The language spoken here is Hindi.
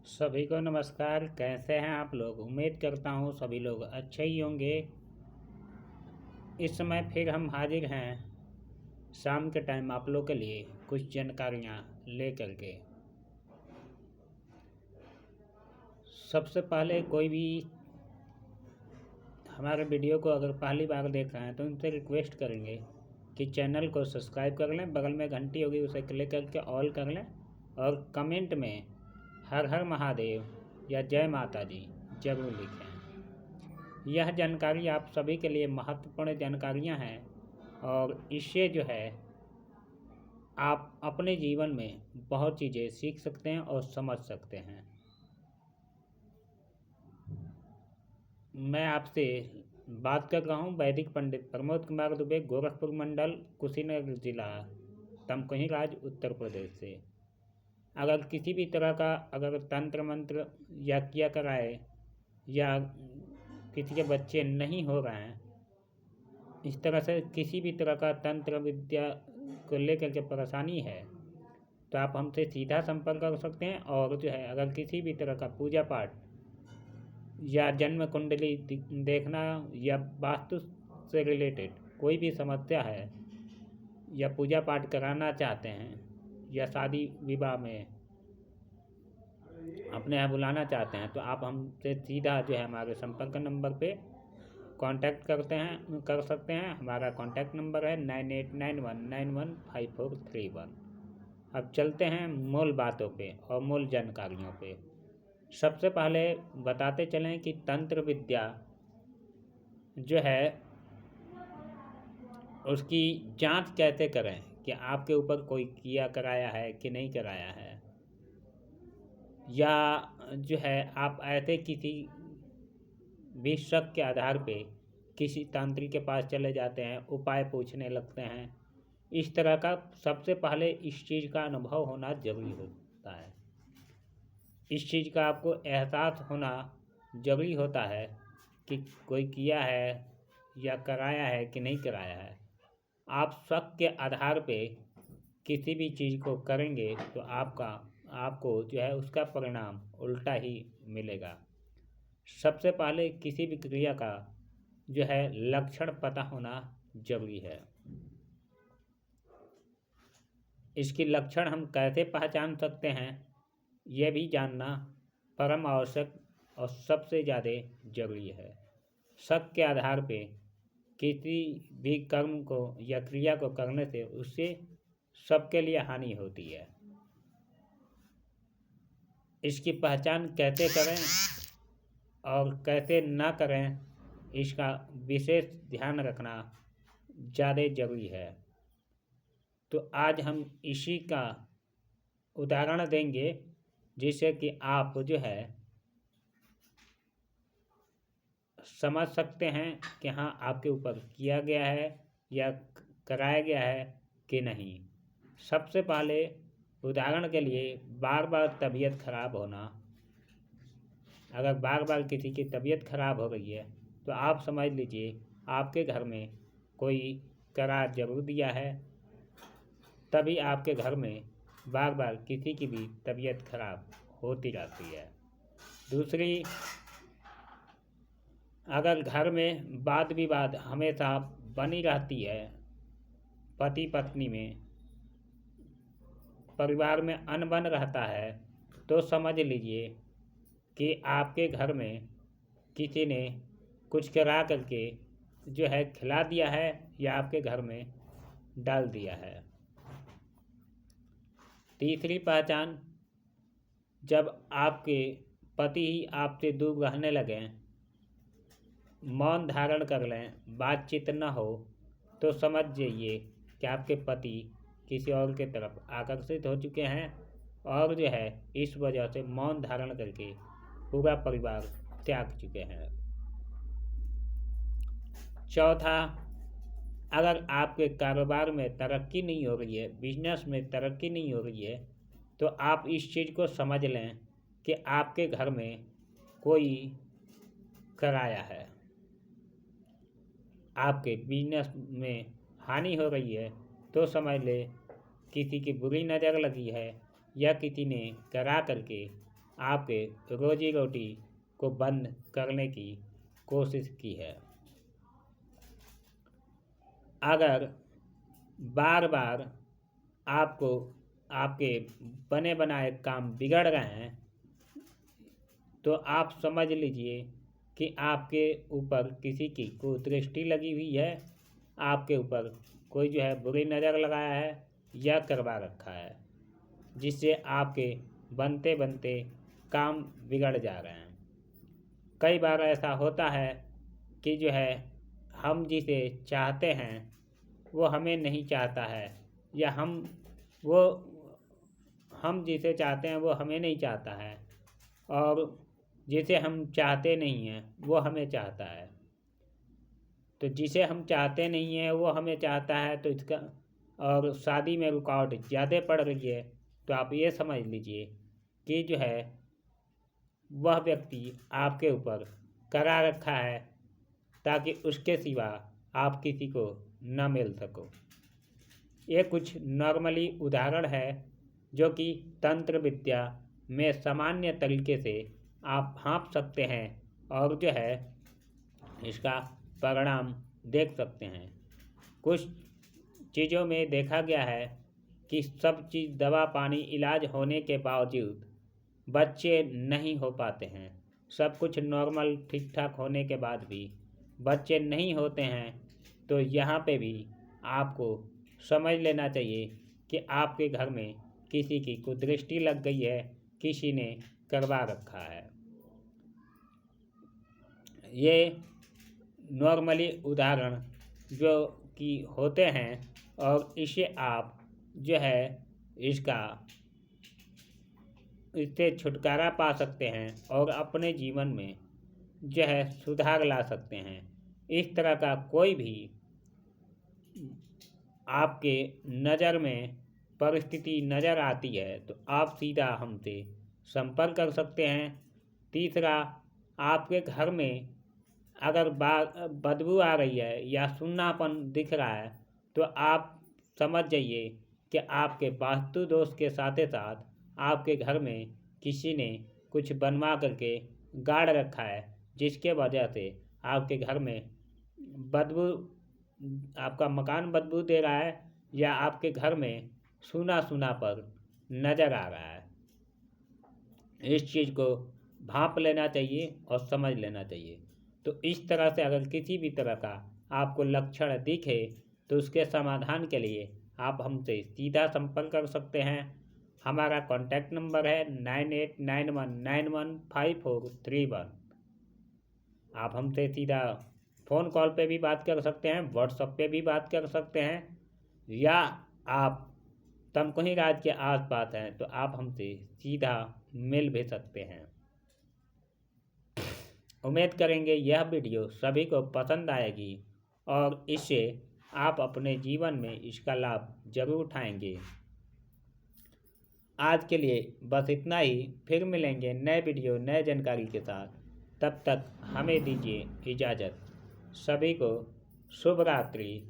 सभी को नमस्कार। कैसे हैं आप लोग? उम्मीद करता हूँ सभी लोग अच्छे ही होंगे। इस समय फिर हम हाजिर हैं शाम के टाइम आप लोग के लिए कुछ जानकारियाँ ले करके। सबसे पहले कोई भी हमारे वीडियो को अगर पहली बार देख रहे हैं तो उनसे रिक्वेस्ट करेंगे कि चैनल को सब्सक्राइब कर लें, बगल में घंटी होगी उसे क्लिक करके ऑल कर लें और कमेंट में हर हर महादेव या जय माता दी जरूर लिखें। यह जानकारी आप सभी के लिए महत्वपूर्ण जानकारियां हैं और इससे जो है आप अपने जीवन में बहुत चीज़ें सीख सकते हैं और समझ सकते हैं। मैं आपसे बात कर रहा हूँ वैदिक पंडित प्रमोद कुमार दुबे, गोरखपुर मंडल, कुशीनगर जिला, तमकुही राज्य, उत्तर प्रदेश से। अगर किसी भी तरह का तंत्र मंत्र या किया कराए या किसी के बच्चे नहीं हो रहे हैं, इस तरह से किसी भी तरह का तंत्र विद्या को लेकर के परेशानी है तो आप हमसे सीधा संपर्क कर सकते हैं। और जो है अगर किसी भी तरह का पूजा पाठ या जन्म कुंडली देखना या वास्तु से रिलेटेड कोई भी समस्या है या पूजा पाठ कराना चाहते हैं या शादी विवाह में अपने यहाँ बुलाना चाहते हैं तो आप हमसे सीधा जो है हमारे संपर्क नंबर पे कांटेक्ट कर सकते हैं। हमारा कांटेक्ट नंबर है 9891915431। अब चलते हैं मूल बातों पे और मूल जानकारियों पे। सबसे पहले बताते चलें कि तंत्र विद्या जो है उसकी जांच कैसे करें कि आपके ऊपर कोई किया कराया है कि नहीं कराया है, या जो है आप ऐसे किसी भी शक के आधार पे किसी तांत्रिक के पास चले जाते हैं, उपाय पूछने लगते हैं। इस तरह का सबसे पहले इस चीज़ का अनुभव होना जरूरी होता है। इस चीज़ का आपको एहसास होना जरूरी होता है कि कोई किया है या कराया है कि नहीं कराया है। आप शक के आधार पे किसी भी चीज़ को करेंगे तो आपको जो है उसका परिणाम उल्टा ही मिलेगा। सबसे पहले किसी भी क्रिया का जो है लक्षण पता होना जरूरी है। इसकी लक्षण हम कैसे पहचान सकते हैं यह भी जानना परम आवश्यक और सबसे ज़्यादा जरूरी है। शक के आधार पे किसी भी कर्म को या क्रिया को करने से उससे सबके लिए हानि होती है। इसकी पहचान कैसे करें और कैसे ना करें इसका विशेष ध्यान रखना ज़्यादा जरूरी है। तो आज हम इसी का उदाहरण देंगे जिससे कि आप जो है समझ सकते हैं कि हाँ आपके ऊपर किया गया है या कराया गया है कि नहीं। सबसे पहले उदाहरण के लिए बार बार तबीयत खराब होना। अगर बार बार किसी की तबीयत खराब हो रही है तो आप समझ लीजिए आपके घर में कोई करार जरूर दिया है, तभी आपके घर में बार बार किसी की भी तबीयत खराब होती रहती है। दूसरी, अगर घर में वाद विवाद हमेशा बनी रहती है, पति पत्नी में, परिवार में अनबन रहता है, तो समझ लीजिए कि आपके घर में किसी ने कुछ करा करके जो है खिला दिया है या आपके घर में डाल दिया है। तीसरी पहचान, जब आपके पति ही आपसे दूर रहने लगें, मौन धारण कर लें, बातचीत न हो, तो समझ जाइए कि आपके पति किसी और के तरफ आकर्षित हो चुके हैं और जो है इस वजह से मौन धारण करके पूरा परिवार त्याग चुके हैं। चौथा, अगर आपके कारोबार में तरक्की नहीं हो रही है, बिजनेस में तरक्की नहीं हो रही है, तो आप इस चीज़ को समझ लें कि आपके घर में कोई कराया है। आपके बिजनेस में हानि हो रही है तो समझ ले किसी की बुरी नज़र लगी है या किसी ने करा करके आपके रोजी रोटी को बंद करने की कोशिश की है। अगर बार बार आपको आपके बने बनाए काम बिगड़ रहे हैं तो आप समझ लीजिए कि आपके ऊपर किसी की कुदृष्टि लगी हुई है, आपके ऊपर कोई जो है बुरी नज़र लगाया है या करवा रखा है, जिससे आपके बनते बनते काम बिगड़ जा रहे हैं। कई बार ऐसा होता है कि जो है हम जिसे चाहते हैं वो हमें नहीं चाहता है, या हम जिसे चाहते हैं वो हमें नहीं चाहता है, और जिसे हम चाहते नहीं हैं वो हमें चाहता है। तो जिसे हम चाहते नहीं हैं वो हमें चाहता है, तो इसका और शादी में रुकावट ज़्यादा पड़ रही है, तो आप ये समझ लीजिए कि जो है वह व्यक्ति आपके ऊपर करा रखा है ताकि उसके सिवा आप किसी को न मिल सको। ये कुछ नॉर्मली उदाहरण है जो कि तंत्र विद्या में सामान्य तरीके से आप भांप सकते हैं और जो है इसका परिणाम देख सकते हैं। कुछ चीज़ों में देखा गया है कि सब चीज़ दवा पानी इलाज होने के बावजूद बच्चे नहीं हो पाते हैं। सब कुछ नॉर्मल ठीक ठाक होने के बाद भी बच्चे नहीं होते हैं, तो यहाँ पे भी आपको समझ लेना चाहिए कि आपके घर में किसी की कुदृष्टि लग गई है, किसी ने करवा रखा है। ये नॉर्मली उदाहरण जो कि होते हैं, और इसे आप जो है इससे छुटकारा पा सकते हैं और अपने जीवन में जो है सुधार ला सकते हैं। इस तरह का कोई भी आपके नज़र में परिस्थिति नज़र आती है तो आप सीधा हमसे संपर्क कर सकते हैं। तीसरा, आपके घर में अगर बदबू आ रही है या सुन्नापन दिख रहा है तो आप समझ जाइए कि आपके वास्तु दोष के साथ साथ आपके घर में किसी ने कुछ बनवा करके गाड़ रखा है, जिसके वजह से आपके घर में बदबू, आपका मकान बदबू दे रहा है या आपके घर में सूना सूना पर नज़र आ रहा है। इस चीज़ को भांप लेना चाहिए और समझ लेना चाहिए। तो इस तरह से अगर किसी भी तरह का आपको लक्षण दिखे तो उसके समाधान के लिए आप हमसे सीधा संपर्क कर सकते हैं। हमारा कॉन्टैक्ट नंबर है 9891915431। आप हमसे सीधा फ़ोन कॉल पे भी बात कर सकते हैं, व्हाट्सएप पे भी बात कर सकते हैं, या आप तमकुही राज्य के आसपास हैं तो आप हमसे सीधा मिल भी सकते हैं। उम्मीद करेंगे यह वीडियो सभी को पसंद आएगी और इससे आप अपने जीवन में इसका लाभ जरूर उठाएंगे। आज के लिए बस इतना ही, फिर मिलेंगे नए वीडियो नए जानकारी के साथ। तब तक हमें दीजिए इजाज़त। सभी को शुभ रात्रि।